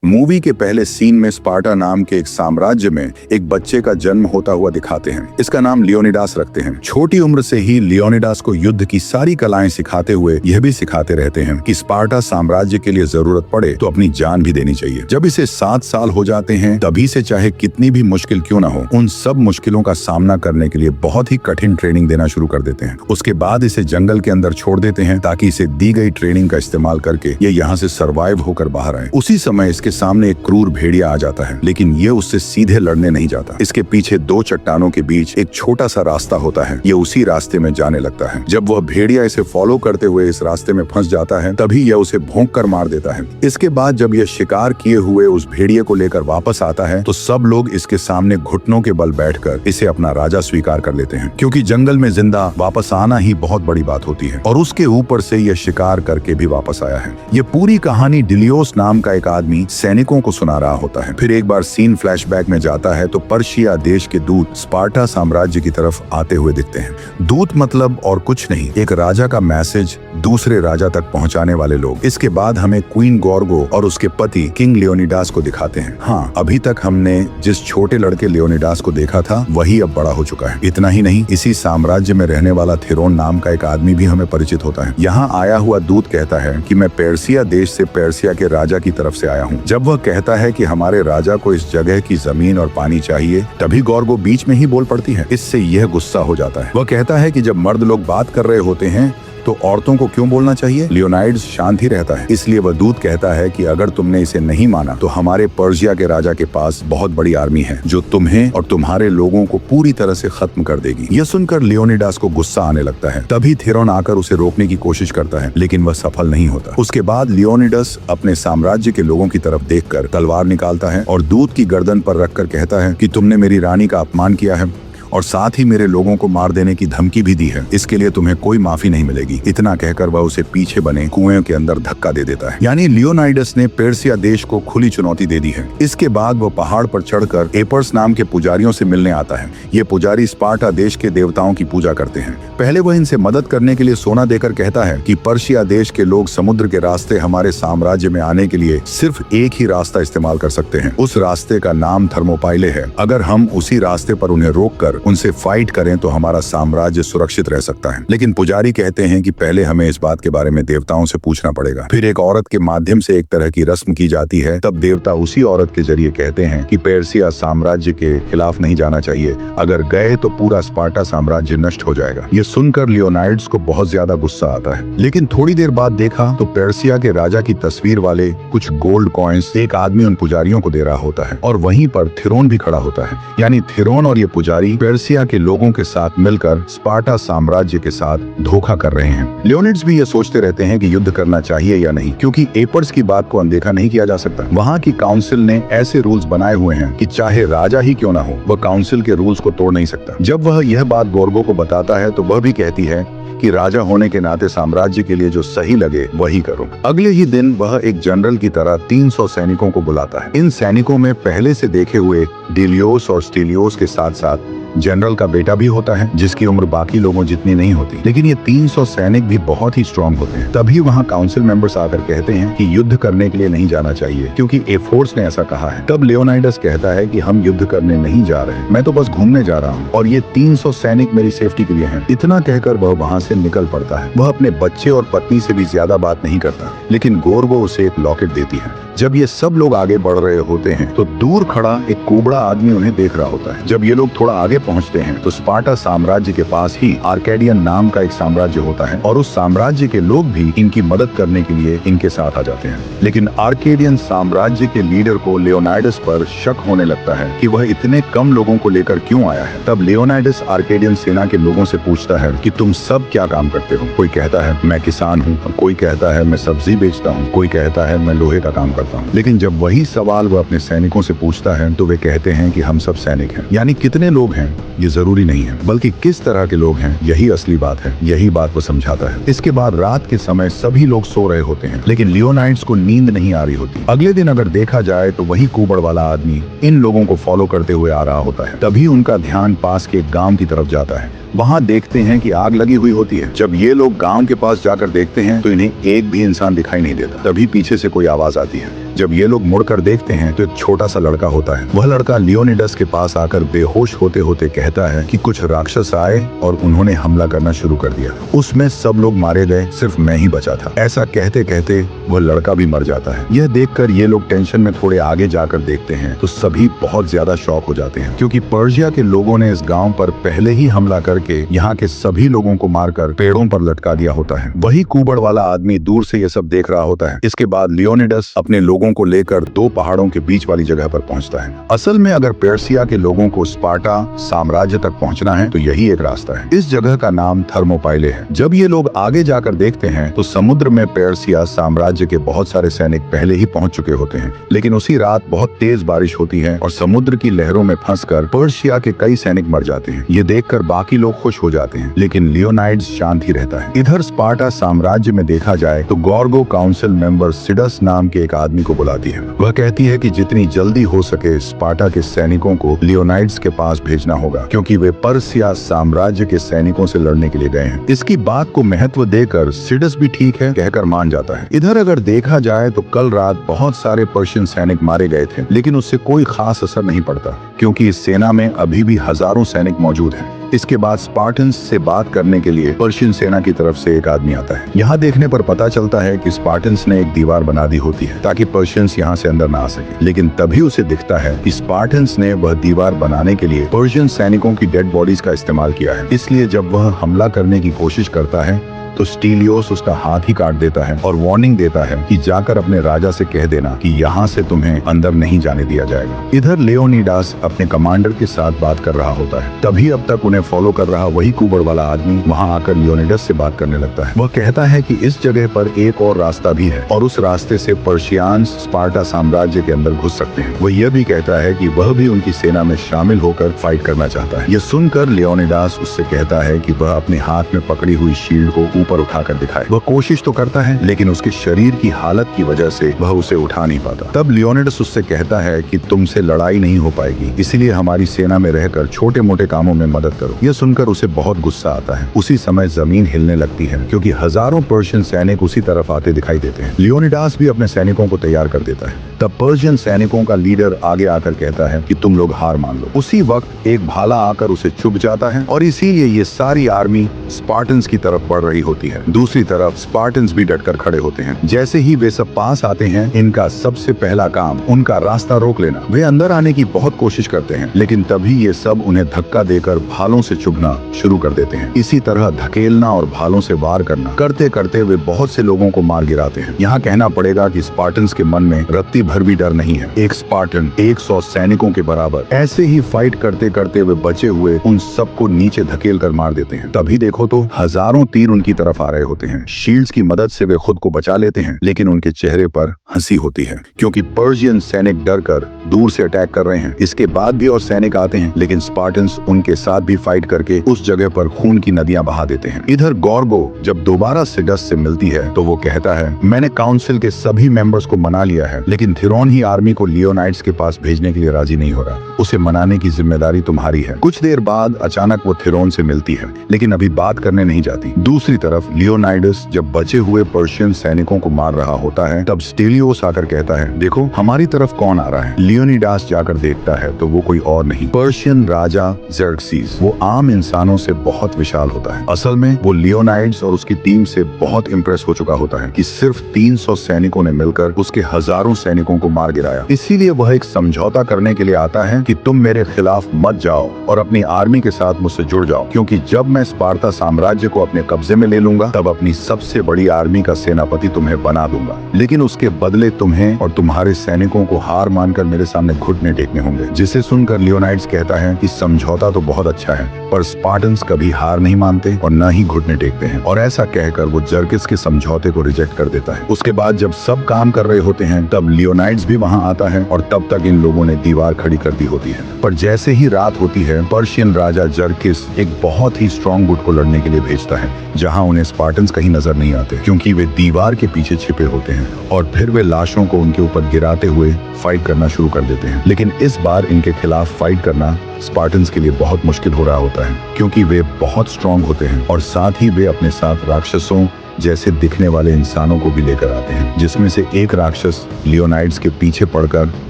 Movie के पहले scene में स्पार्टा नाम के एक साम्राज्य में एक बच्चे का जन्म होता हुआ दिखाते हैं। इसका नाम लियोनिडास रखते हैं। छोटी उम्र से ही लियोनिडास को युद्ध की सारी कलाएं सिखाते हुए यह भी सिखाते रहते हैं कि स्पार्टा साम्राज्य के लिए जरूरत पड़े तो अपनी जान भी देनी चाहिए। जब इसे 7 साल हो जाते हैं तभी से चाहे कितनी भी मुश्किल क्यों न हो, उन सब मुश्किलों का सामना करने के लिए बहुत ही कठिन ट्रेनिंग देना शुरू कर देते हैं। उसके बाद इसे जंगल के अंदर छोड़ देते हैं ताकि इसे दी गई ट्रेनिंग का इस्तेमाल करके ये यहाँ से सर्वाइव होकर बाहर आए। उसी समय इसके सामने एक क्रूर भेड़िया आ जाता है, लेकिन ये उससे सीधे लड़ने नहीं जाता। इसके पीछे 2 चट्टानों के बीच एक छोटा सा रास्ता होता है। ये उसी रास्ते में जाने लगता है। जब वह भेड़िया इसे फॉलो करते हुए इस रास्ते में फंस जाता है तभी यह उसे भौंक कर मार देता है। इसके बाद जब यह शिकार किए हुए उस भेड़िए को लेकर वापस आता है तो सब लोग इसके सामने घुटनों के बल बैठकर इसे अपना राजा स्वीकार कर लेते हैं, क्योंकि जंगल में जिंदा वापस आना ही बहुत बड़ी बात होती है। और उसके ऊपर से यह शिकार करके भी वापस आया है। ये पूरी कहानी डिलियोस नाम का एक आदमी सैनिकों को सुना रहा होता है। फिर एक बार सीन फ्लैशबैक में जाता है तो पर्शिया देश के दूत स्पार्टा साम्राज्य की तरफ आते हुए दिखते हैं। दूत मतलब और कुछ नहीं, एक राजा का मैसेज दूसरे राजा तक पहुंचाने वाले लोग। इसके बाद हमें क्वीन गोर्गो और उसके पति किंग लियोनिडास को दिखाते हैं। हाँ, अभी तक हमने जिस छोटे लड़के लियोनिडास को देखा था वही अब बड़ा हो चुका है। इतना ही नहीं, इसी साम्राज्य में रहने वाला थिरोन नाम का एक आदमी भी हमें परिचित होता है। यहाँ आया हुआ दूत कहता है कि मैं पर्शिया देश से पर्शिया के राजा की तरफ से आया हूँ। जब वह कहता है कि हमारे राजा को इस जगह की जमीन और पानी चाहिए, तभी गोर्गो बीच में ही बोल पड़ती है। इससे यह गुस्सा हो जाता है। वह कहता है कि जब मर्द लोग बात कर रहे होते हैं तो औरतों को क्यों बोलना चाहिए। लियोनाइड्स शांत ही रहता है। इसलिए वह दूत कहता है कि अगर तुमने इसे नहीं माना तो हमारे पर्शिया के राजा के पास बहुत बड़ी आर्मी है जो तुम्हें और तुम्हारे लोगों को पूरी तरह से खत्म कर देगी। यह सुनकर लियोनिडास को गुस्सा आने लगता है। तभी थिरोन आकर उसे रोकने की कोशिश करता है, लेकिन वह सफल नहीं होता। उसके बाद लियोनिडास अपने साम्राज्य के लोगों की तरफ देखकर तलवार निकालता है और दूत की गर्दन पर रखकर कहता है कि तुमने मेरी रानी का अपमान किया है और साथ ही मेरे लोगों को मार देने की धमकी भी दी है। इसके लिए तुम्हें कोई माफी नहीं मिलेगी। इतना कहकर वह उसे पीछे बने कुएं के अंदर धक्का दे देता है। यानी लियोनाइडस ने पर्शिया देश को खुली चुनौती दे दी है। इसके बाद वह पहाड़ पर चढ़कर एपर्स नाम के पुजारियों से मिलने आता है। ये पुजारी स्पार्टा देश के देवताओं की पूजा करते हैं। पहले वह इनसे मदद करने के लिए सोना देकर कहता है कि पर्शिया देश के लोग समुद्र के रास्ते हमारे साम्राज्य में आने के लिए सिर्फ एक ही रास्ता इस्तेमाल कर सकते हैं। उस रास्ते का नाम थर्मोपाइले है। अगर हम उसी रास्ते पर उन्हें रोककर उनसे फाइट करें तो हमारा साम्राज्य सुरक्षित रह सकता है। लेकिन पुजारी कहते हैं कि पहले हमें इस बात के बारे में देवताओं से पूछना पड़ेगा। फिर एक औरत के माध्यम से एक तरह की रस्म की जाती है। तब देवता उसी औरत के जरिए कहते हैं कि पर्शिया साम्राज्य के खिलाफ नहीं जाना चाहिए। अगर गए तो पूरा स्पार्टा साम्राज्य नष्ट हो जाएगा। ये सुनकर लियोनाइड्स को बहुत ज्यादा गुस्सा आता है। लेकिन थोड़ी देर बाद देखा तो पर्शिया के राजा की तस्वीर वाले कुछ गोल्ड कॉइन्स एक आदमी उन पुजारियों को दे रहा होता है और वहीं पर थिरोन भी खड़ा होता है। यानी थिरोन और ये पुजारी पर्शिया के लोगों के साथ मिलकर स्पार्टा साम्राज्य के साथ धोखा कर रहे हैं। लियोनिड्स भी ये सोचते रहते हैं कि युद्ध करना चाहिए या नहीं, क्योंकि एपर्स की बात को अनदेखा नहीं किया जा सकता। वहाँ की काउंसिल ने ऐसे रूल्स बनाए हुए हैं कि चाहे राजा ही क्यों ना हो, वह काउंसिल के रूल्स को तोड़ नहीं सकता। जब वह यह बात गोर्गो को बताता है तो वह भी कहती है कि राजा होने के नाते साम्राज्य के लिए जो सही लगे वही करो। अगले ही दिन वह एक जनरल की तरह 300 सैनिकों को बुलाता है। इन सैनिकों में पहले से देखे हुए डिलियोस और स्टीलियोस के साथ साथ जनरल का बेटा भी होता है, जिसकी उम्र बाकी लोगों जितनी नहीं होती। लेकिन ये 300 सैनिक भी बहुत ही स्ट्रांग होते हैं। तभी वहाँ काउंसिल मेंबर्स आकर कहते हैं कि युद्ध करने के लिए नहीं जाना चाहिए, क्योंकि एफोर्स ने ऐसा कहा है। तब लियोनाइडस कहता है कि हम युद्ध करने नहीं जा रहे, मैं तो बस घूमने जा रहा हूँ और ये 300 सैनिक मेरी सेफ्टी के लिए हैं। इतना कहकर वह वहाँ से निकल पड़ता है। वह अपने बच्चे और पत्नी से भी ज्यादा बात नहीं करता, लेकिन गोर्गो उसे एक लॉकेट देती है। जब ये सब लोग आगे बढ़ रहे होते हैं तो दूर खड़ा एक कुबड़ा आदमी उन्हें देख रहा होता है। जब ये लोग थोड़ा आगे पहुंचते हैं तो स्पार्टा साम्राज्य के पास ही आर्केडियन नाम का एक साम्राज्य होता है और उस साम्राज्य के लोग भी इनकी मदद करने के लिए इनके साथ आ जाते हैं। लेकिन आर्केडियन साम्राज्य के लीडर को लियोनाइडस पर शक होने लगता है कि वह इतने कम लोगों को लेकर क्यों आया है। तब लियोनाइडस आर्केडियन सेना के लोगों से पूछता है कि तुम सब क्या काम करते हो। कोई कहता है मैं किसान हूँ, कोई कहता है मैं सब्जी बेचता हूँ, कोई कहता है मैं लोहे का काम करता हूँ। लेकिन जब वही सवाल वह अपने सैनिकों से पूछता है तो वे कहते हैं कि हम सब सैनिक हैं। यानी कितने लोग हैं ये जरूरी नहीं है, बल्कि किस तरह के लोग हैं यही असली बात है। यही बात वो समझाता है। इसके बाद रात के समय सभी लोग सो रहे होते हैं, लेकिन लियोनाइड्स को नींद नहीं आ रही होती। अगले दिन अगर देखा जाए तो वही कुबड़ वाला आदमी इन लोगों को फॉलो करते हुए आ रहा होता है। तभी उनका ध्यान पास के एक गांव की तरफ जाता है। वहाँ देखते हैं कि आग लगी हुई होती है। जब ये लोग गांव के पास जाकर देखते हैं तो इन्हें एक भी इंसान दिखाई नहीं देता। तभी पीछे से कोई आवाज आती है। जब ये लोग मुड़कर देखते हैं तो एक छोटा सा लड़का होता है। वह लड़का लियोनिडास के पास आकर बेहोश होते होते कहता है कि कुछ राक्षस आए और उन्होंने हमला करना शुरू कर दिया। उसमें सब लोग मारे गए, सिर्फ मैं ही बचा था। ऐसा कहते कहते वह लड़का भी मर जाता है। यह देखकर ये लोग टेंशन में थोड़े आगे जाकर देखते हैं तो सभी बहुत ज्यादा शॉक हो जाते हैं, क्योंकि पर्शिया के लोगों ने इस गांव पर पहले ही हमला करके यहाँ के सभी लोगों को मारकर पेड़ों पर लटका दिया होता है। वही कुबड़ वाला आदमी दूर से ये सब देख रहा होता है। इसके बाद लियोनिडास अपने लोगों को लेकर दो पहाड़ों के बीच वाली जगह पर पहुंचता है। असल में अगर पर्शिया के लोगों को स्पार्टा साम्राज्य तक पहुंचना है तो यही एक रास्ता है। इस जगह का नाम थर्मोपाइले है। जब ये लोग आगे जाकर देखते हैं तो समुद्र में पर्शिया साम्राज्य के बहुत सारे सैनिक पहले ही पहुंच चुके होते हैं, लेकिन उसी रात बहुत तेज बारिश होती है और समुद्र की लहरों में फंसकर पर्शिया के कई सैनिक मर जाते हैं। ये देखकर बाकी लोग खुश हो जाते हैं, लेकिन लियोनाइड्स शांत ही रहता है। इधर स्पार्टा साम्राज्य में देखा जाए तो गॉर्गो काउंसिल मेंबर सिडस नाम के एक आदमी को बुलाती है। वह कहती है कि जितनी जल्दी हो सके स्पार्टा के सैनिकों को लियोनाइड्स के पास भेजना होगा, क्योंकि वे पर्शिया साम्राज्य के सैनिकों से लड़ने के लिए गए हैं। इसकी बात को महत्व देकर सिडस भी ठीक है कहकर मान जाता है। इधर अगर देखा जाए तो कल रात बहुत सारे पर्शियन सैनिक मारे गए थे, लेकिन उससे कोई खास असर नहीं पड़ता, क्योंकि इस सेना में अभी भी हजारों सैनिक मौजूद हैं। इसके बाद स्पार्टन्स से बात करने के लिए पर्शियन सेना की तरफ से एक आदमी आता है। यहाँ देखने पर पता चलता है कि स्पार्टन्स ने एक दीवार बना दी होती है ताकि पर्शियंस यहाँ से अंदर ना आ सके, लेकिन तभी उसे दिखता है कि स्पार्टन्स ने वह दीवार बनाने के लिए पर्शियन सैनिकों की डेड बॉडीज का इस्तेमाल किया है। इसलिए जब वह हमला करने की कोशिश करता है तो स्टीलियोस उसका हाथ ही काट देता है और वार्निंग देता है कि जाकर अपने राजा से कह देना कि यहाँ से तुम्हें अंदर नहीं जाने दिया जाएगा। इधर लियोनिडास अपने कमांडर के साथ बात कर रहा होता है। तभी अब तक उन्हें फॉलो कर रहा वही कुबड़ वाला आदमी वहाँ आकर लियोनिडास से बात करने लगता है। वह कहता है कि इस जगह पर एक और रास्ता भी है और उस रास्ते से पर्शियान्स स्पार्टा साम्राज्य के अंदर घुस सकते हैं। वह यह भी कहता है कि वह भी उनकी सेना में शामिल होकर फाइट करना चाहता है। यह सुनकर लियोनिडास उससे कहता है कि वह अपने हाथ में पकड़ी हुई शील्ड को ऊपर उठाकर दिखाए। वह कोशिश तो करता है, लेकिन उसके शरीर की हालत की वजह से वह उसे उठा नहीं पाता। तब लियोनिडास उससे कहता है कि तुमसे लड़ाई नहीं हो पाएगी, इसलिए हमारी सेना में रहकर छोटे मोटे कामों में मदद करो। यह सुनकर उसे बहुत गुस्सा आता है। उसी समय जमीन हिलने लगती है, क्योंकि हजारों पर्शियन सैनिक उसी तरफ आते दिखाई देते हैं। लियोनिडास भी अपने सैनिकों को तैयार कर देता है। तब पर्शियन सैनिकों का लीडर आगे आकर कहता है कि तुम लोग हार मान लो। उसी वक्त एक भाला आकर उसे चुभ जाता है और इसीलिए ये सारी आर्मी स्पार्टन्स की तरफ बढ़ रही होती है। दूसरी तरफ स्पार्टन्स भी डटकर खड़े होते हैं। जैसे ही वे सब पास आते हैं, इनका सबसे पहला काम उनका रास्ता रोक लेना। वे अंदर आने की बहुत कोशिश करते हैं, लेकिन तभी ये सब उन्हें धक्का देकर भालों से चुभना शुरू कर देते हैं। इसी तरह धकेलना और भालों से वार करना करते करते वे बहुत से लोगों को मार गिराते हैं। यहाँ कहना पड़ेगा कि स्पार्टन्स के मन में रत्ती भर भी डर नहीं है। एक स्पार्टन 100 सैनिकों के बराबर। ऐसे ही फाइट करते करते वे बचे हुए उन सबको नीचे धकेल कर मार देते हैं। तभी देखो तो हजारों तीर उनकी तरफ आ रहे होते हैं। शील्ड्स की मदद से वे खुद को बचा लेते हैं, लेकिन उनके चेहरे पर हंसी होती है, क्योंकि पर्शियन सैनिक डरकर दूर से अटैक कर रहे हैं। इसके बाद भी और सैनिक आते हैं, लेकिन स्पार्टन्स उनके साथ भी फाइट करके उस जगह पर खून की नदियां बहा देते हैं। इधर गॉर्गो जब दोबारा सिडस से मिलती है तो वो कहता है, मैंने काउंसिल के सभी मेंबर्स को मना लिया है, लेकिन थिरोन ही आर्मी को लियोनाइड्स के पास भेजने के लिए राजी नहीं हो रहा। उसे मनाने की जिम्मेदारी तुम्हारी है। कुछ देर बाद अचानक वो थिरोन से मिलती है, लेकिन अभी बात करने नहीं जाती। दूसरी तरफ लियोनाइडस जब बचे हुए पर्शियन सैनिकों को मार रहा होता है, तब स्टीलियोस आकर कहता है, देखो हमारी तरफ कौन आ रहा है। लियोनिडास जाकर देखता है तो वो कोई और नहीं, पर्शियन राजा ज़र्क्सीस। वो आम इंसानों से बहुत विशाल होता है। असल में वो लियोनाइड्स और उसकी टीम से बहुत इम्प्रेस हो चुका होता है कि सिर्फ 300 सैनिकों ने मिलकर उसके हजारों सैनिकों को मार गिराया। इसीलिए वह एक समझौता करने के लिए आता है कि तुम मेरे खिलाफ मत जाओ और अपनी आर्मी के साथ मुझसे जुड़ जाओ, क्योंकि जब मैं स्पार्टा साम्राज्य को अपने कब्जे में ले लूंगा तब अपनी सबसे बड़ी आर्मी का सेनापति तुम्हें बना दूंगा, लेकिन उसके बदले तुम्हें और तुम्हारे सैनिकों को हार मानकर मेरे सामने घुटने टेकने होंगे। जिसे सुनकर लियोनाइड्स कहता है कि समझौता तो बहुत अच्छा है, पर स्पार्टन्स कभी हार नहीं मानते और न ही घुटने टेकते हैं। और ऐसा कहकर वो जर्किस के समझौते को रिजेक्ट कर देता है। उसके बाद जब सब काम कर रहे होते हैं तब लियोनाइड्स भी वहां आता है और तब तक इन लोगों ने दीवार खड़ी कर दी होती है। पर जैसे ही रात होती है, पर्शियन राजा जर्किस एक बहुत ही स्ट्रॉन्ग गुट को लड़ने के लिए भेजता है, जहां उन्हें स्पार्टन्स कहीं नजर नहीं आते क्योंकि वे दीवार के पीछे छिपे होते हैं और फिर वे लाशों को उनके ऊपर गिराते हुए फाइट करना शुरू कर देते हैं। लेकिन इस बार इनके खिलाफ फाइट करना स्पार्टन्स के लिए बहुत मुश्किल हो रहा होता है क्योंकि वे बहुत स्ट्रांग होते हैं और साथ ही वे अपने साथ राक्षसों जैसे दिखने वाले इंसानों को भी लेकर आते हैं, जिसमें से एक राक्षस लियोनाइड्स के पीछे पड़कर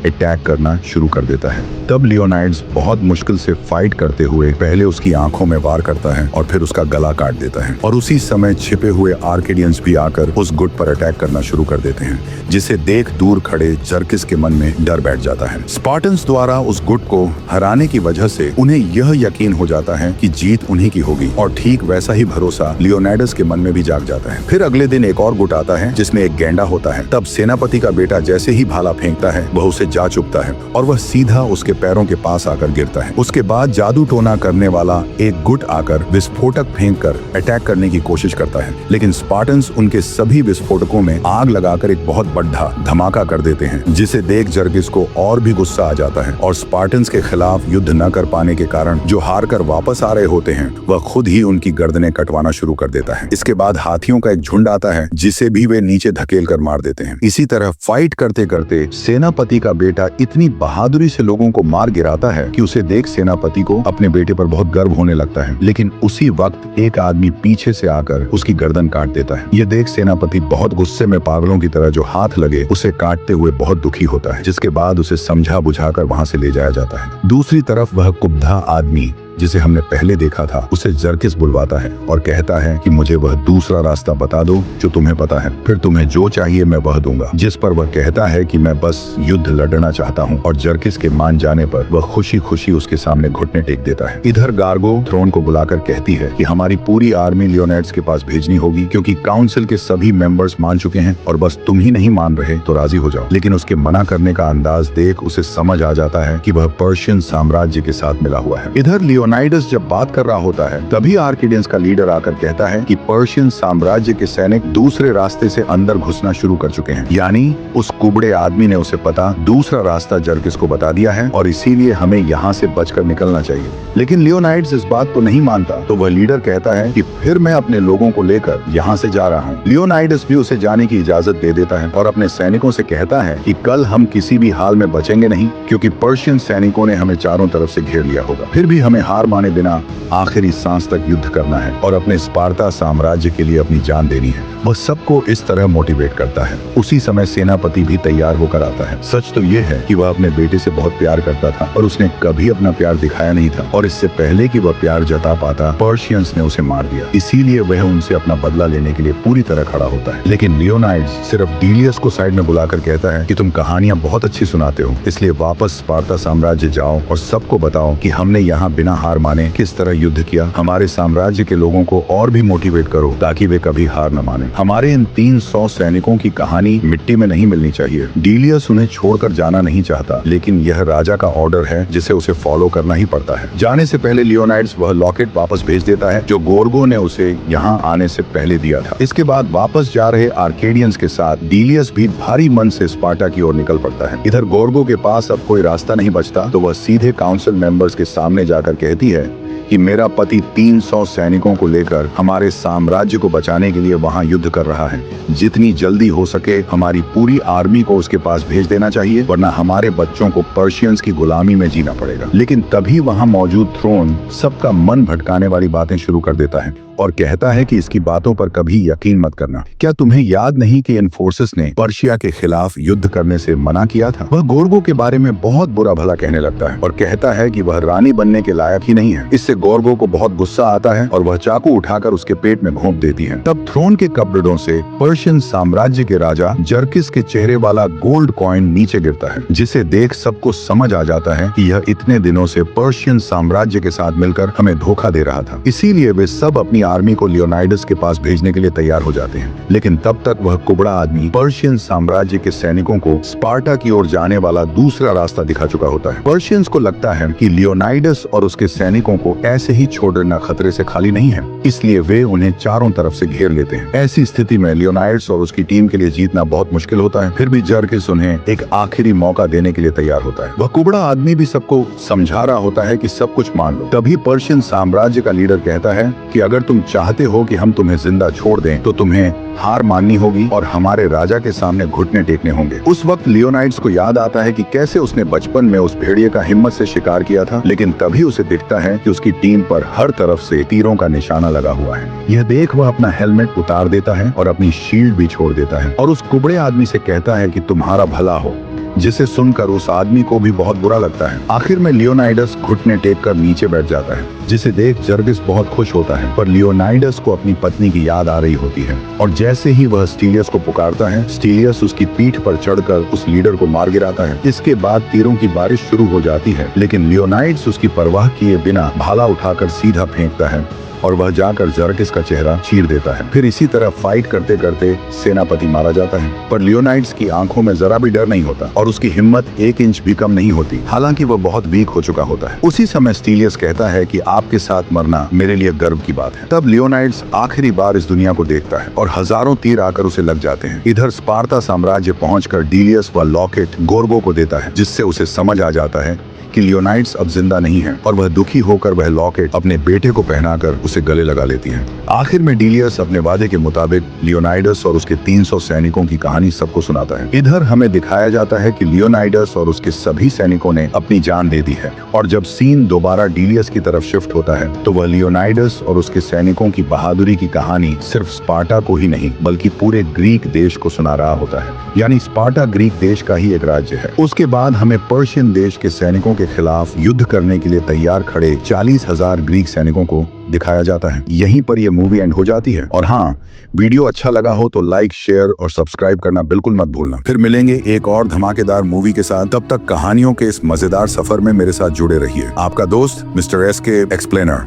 अटैक करना शुरू कर देता है। तब लियोनाइड्स बहुत मुश्किल से फाइट करते हुए पहले उसकी आंखों में वार करता है और फिर उसका गला काट देता है और उसी समय छिपे हुए आर्केडियंस भी आकर उस गुट पर अटैक करना शुरू कर देते हैं, जिसे देख दूर खड़े जर्किस के मन में डर बैठ जाता है। स्पार्टन्स द्वारा उस गुट को हराने की वजह से उन्हें यह यकीन हो जाता है कि जीत उन्हीं की होगी और ठीक वैसा ही भरोसा लियोनाइडस के मन में भी जाग जाता है। फिर अगले दिन एक और गुट आता है जिसमें एक गैंडा होता है। तब सेनापति का बेटा जैसे ही भाला फेंकता है वह उसे जा चुभता है और वह सीधा उसके पैरों के पास आकर गिरता है। उसके बाद जादू टोना करने वाला एक गुट आकर विस्फोटक फेंक कर अटैक करने की कोशिश करता है, लेकिन स्पार्टन्स उनके सभी विस्फोटकों में आग लगाकर एक बहुत बड़ा धमाका कर देते हैं, जिसे देख जर्किस को और भी गुस्सा आ जाता है और स्पार्टन्स के खिलाफ युद्ध न कर पाने के कारण जो हार कर वापस आ रहे होते हैं वह खुद ही उनकी गर्दनें कटवाना शुरू कर देता है। इसके बाद हाथियों का एक झुंड आता है जिसे भी वे नीचे धकेल कर मार देते हैं। इसी तरह फाइट करते करते सेनापति का बेटा इतनी बहादुरी से लोगों को मार गिराता है कि उसे देख सेनापति को अपने बेटे पर बहुत गर्व होने लगता है। लेकिन उसी वक्त एक आदमी पीछे से आकर उसकी गर्दन काट देता है। ये देख सेनापति बहुत गुस्से में पागलों की तरह जो हाथ लगे उसे काटते हुए बहुत दुखी होता है, जिसके बाद उसे समझा बुझाकर वहां से ले जाया जाता है। दूसरी तरफ वह कुब्धा आदमी जिसे हमने पहले देखा था उसे जर्किस बुलवाता है और कहता है कि मुझे वह दूसरा रास्ता बता दो जो तुम्हें पता है, फिर तुम्हें जो चाहिए मैं वह दूंगा। जिस पर वह कहता है कि मैं बस युद्ध लड़ना चाहता हूँ और जर्किस के मान जाने पर वह खुशी खुशी उसके सामने घुटने टेक देता है। इधर गार्गो थ्रोन को बुलाकर कहती है कि हमारी पूरी आर्मी लियोनाइड्स के पास भेजनी होगी क्योंकि काउंसिल के सभी मेंबर्स मान चुके हैं और बस तुम ही नहीं मान रहे तो राजी हो जाओ। लेकिन उसके मना करने का अंदाज देख उसे समझ आ जाता है कि वह पर्शियन साम्राज्य के साथ मिला हुआ है। इधर लियोनाइडस जब बात कर रहा होता है तभी आर्केडियंस का लीडर आकर कहता है कि पर्शियन साम्राज्य के सैनिक दूसरे रास्ते से अंदर घुसना शुरू कर चुके हैं, यानी उस कुबड़े आदमी ने उसे पता दूसरा रास्ता जर्किस को बता दिया है और इसीलिए हमें यहाँ से बचकर निकलना चाहिए। लेकिन लियोनाइड्स इस बात को नहीं मानता तो वह लीडर कहता है कि फिर मैं अपने लोगों को लेकर यहाँ से जा रहा हूँ। लियोनाइडस भी उसे जाने की इजाजत दे देता है और अपने सैनिकों से कहता है कि कल हम किसी भी हाल में बचेंगे नहीं क्योंकि पर्शियन सैनिकों ने हमें चारों तरफ से घेर लिया होगा। फिर भी हमें हार माने बिना आखिरी सांस तक युद्ध करना है और अपने स्पार्टा साम्राज्य के लिए अपनी जान देनी है। वह सबको इस तरह मोटिवेट करता है। उसी समय सेनापति भी तैयार होकर आता है। सच तो ये है कि वह अपने बेटे से बहुत प्यार करता था और उसने कभी अपना प्यार दिखाया नहीं था और इससे पहले कि वह प्यार जता पाता पर्शियंस ने उसे मार दिया, इसीलिए वह उनसे अपना बदला लेने के लिए पूरी तरह खड़ा होता है। लेकिन लियोनाइड्स सिर्फ डीलियस को साइड में बुलाकर कहता है कि तुम कहानियां बहुत अच्छी सुनाते हो, इसलिए वापस स्पार्टा साम्राज्य जाओ और सबको बताओ कि हमने यहाँ बिना हार माने किस तरह युद्ध किया। हमारे साम्राज्य के लोगों को और भी मोटिवेट करो ताकि वे कभी हार न माने। हमारे इन 300 सैनिकों की कहानी मिट्टी में नहीं मिलनी चाहिए। डीलियस उन्हें छोड़कर जाना नहीं चाहता, लेकिन यह राजा का ऑर्डर है जिसे उसे फॉलो करना ही पड़ता है। जाने से पहले लियोनाइड्स वह लॉकेट वापस भेज देता है जो गोर्गो ने उसे यहाँ आने से पहले दिया था। इसके बाद वापस जा रहे आर्केडियंस के साथ डीलियस भी भारी मन से स्पार्टा की ओर निकल पड़ता है। इधर गोर्गो के पास अब कोई रास्ता नहीं बचता तो वह सीधे काउंसिल मेंबर्स के सामने जाकर कहती है कि मेरा पति 300 सैनिकों को लेकर हमारे साम्राज्य को बचाने के लिए वहां युद्ध कर रहा है। जितनी जल्दी हो सके हमारी पूरी आर्मी को उसके पास भेज देना चाहिए, वरना हमारे बच्चों को पर्शियंस की गुलामी में जीना पड़ेगा। लेकिन तभी वहां मौजूद थ्रोन सबका मन भटकाने वाली बातें शुरू कर देता है और कहता है कि इसकी बातों पर कभी यकीन मत करना। क्या तुम्हें याद नहीं कि इन फोर्सेस ने पर्शिया के खिलाफ युद्ध करने से मना किया था? वह गोर्गो के बारे में बहुत बुरा भला कहने लगता है और कहता है कि वह रानी बनने के लायक ही नहीं है। इससे गोर्गो को बहुत गुस्सा आता है और वह चाकू उठाकर उसके पेट में घोंप देती है। तब थ्रोन के कपड़ों से पर्शियन साम्राज्य के राजा जर्किस के चेहरे वाला गोल्ड कॉइन नीचे गिरता है, जिसे देख सबको समझ आ जाता है कि यह इतने दिनों से पर्शियन साम्राज्य के साथ मिलकर हमें धोखा दे रहा था। इसीलिए वे सब अपनी आर्मी को लियोनाइडस के पास भेजने के लिए तैयार हो जाते हैं। लेकिन तब तक वह कुबड़ा आदमी पर्शियन साम्राज्य के सैनिकों को स्पार्टा की ओर जाने वाला दूसरा रास्ता दिखा चुका होता है। पर्शियंस को लगता है कि लियोनाइडस और उसके सैनिकों को ऐसे ही छोड़ देना खतरे से खाली नहीं है, इसलिए वे उन्हें चारों तरफ से घेर लेते हैं। ऐसी स्थिति में लियोनाइडस और उसकी टीम के लिए जीतना बहुत मुश्किल होता है। फिर भी जर्किस उन्हें एक आखिरी मौका देने के लिए तैयार होता है। वह कुबड़ा आदमी भी सबको समझा रहा होता है कि सब कुछ मान लो। तभी पर्शियन साम्राज्य का लीडर कहता है कि अगर तुम तुम चाहते हो कि हम तुम्हें जिंदा छोड़ दें तो तुम्हें हार माननी होगी और हमारे राजा के सामने घुटने टेकने होंगे। उस वक्त लियोनाइड्स को याद आता है कि कैसे उसने बचपन में उस भेड़िए का हिम्मत से शिकार किया था, लेकिन तभी उसे दिखता है कि उसकी टीम पर हर तरफ से तीरों का निशाना लगा हुआ है। यह देख वह अपना हेलमेट उतार देता है और अपनी शील्ड भी छोड़ देता है और उस कुबड़े आदमी से कहता है कि तुम्हारा भला हो, जिसे सुनकर उस आदमी को भी बहुत बुरा लगता है। आखिर में लियोनाइडस घुटने टेक कर नीचे बैठ जाता है, जिसे देख जर्गिस बहुत खुश होता है, पर लियोनाइडस को अपनी पत्नी की याद आ रही होती है और जैसे ही वह स्टीलियस को पुकारता है, स्टीलियस उसकी पीठ पर चढ़कर उस लीडर को मार गिराता है। इसके बाद तीरों की बारिश शुरू हो जाती है, लेकिन लियोनाइड्स उसकी परवाह किए बिना भाला उठाकर सीधा फेंकता है और वह जाकर जर्गिस का चेहरा चीर देता है। फिर इसी तरह फाइट करते करते सेनापति मारा जाता है, पर लियोनाइड्स की आंखों में जरा भी डर नहीं होता और उसकी हिम्मत 1 इंच भी कम नहीं होती, हालांकि वह बहुत वीक हो चुका होता है। उसी समय स्टीलियस कहता है कि आपके साथ मरना मेरे लिए गर्व की बात है। तब लियोनाइड्स आखिरी बार इस दुनिया को देखता है और हजारों तीर आकर उसे लग जाते हैं। इधर स्पार्टा साम्राज्य पहुंचकर डीलियस व लॉकेट गोर्गो को देता है, जिससे उसे समझ आ जाता है कि लियोनाइड्स अब जिंदा नहीं है और वह दुखी होकर वह लॉकेट अपने बेटे को पहनाकर उसे गले लगा लेती है। आखिर में डीलियस अपने वादे के मुताबिक लियोनाइडस और उसके 300 सैनिकों की कहानी सबको सुनाता है। इधर हमें दिखाया जाता है कि लियोनाइडस और उसके सभी सैनिकों ने अपनी जान दे दी है और जब सीन दोबारा डीलियस की तरफ शिफ्ट होता है तो वह लियोनाइडस और उसके सैनिकों की बहादुरी की कहानी सिर्फ स्पार्टा को ही नहीं बल्कि पूरे ग्रीक देश को सुना रहा होता है। यानी स्पार्टा ग्रीक देश का ही एक राज्य है। उसके बाद हमें पर्शियन देश के सैनिकों के खिलाफ युद्ध करने के लिए तैयार खड़े 40,000 ग्रीक सैनिकों को दिखाया जाता है। यहीं पर यह मूवी एंड हो जाती है। और हाँ, वीडियो अच्छा लगा हो तो लाइक, शेयर और सब्सक्राइब करना बिल्कुल मत भूलना। फिर मिलेंगे एक और धमाकेदार मूवी के साथ। तब तक कहानियों के इस मजेदार सफर में मेरे साथ जुड़े रहिए। आपका दोस्त मिस्टर एस के एक्सप्लेनर।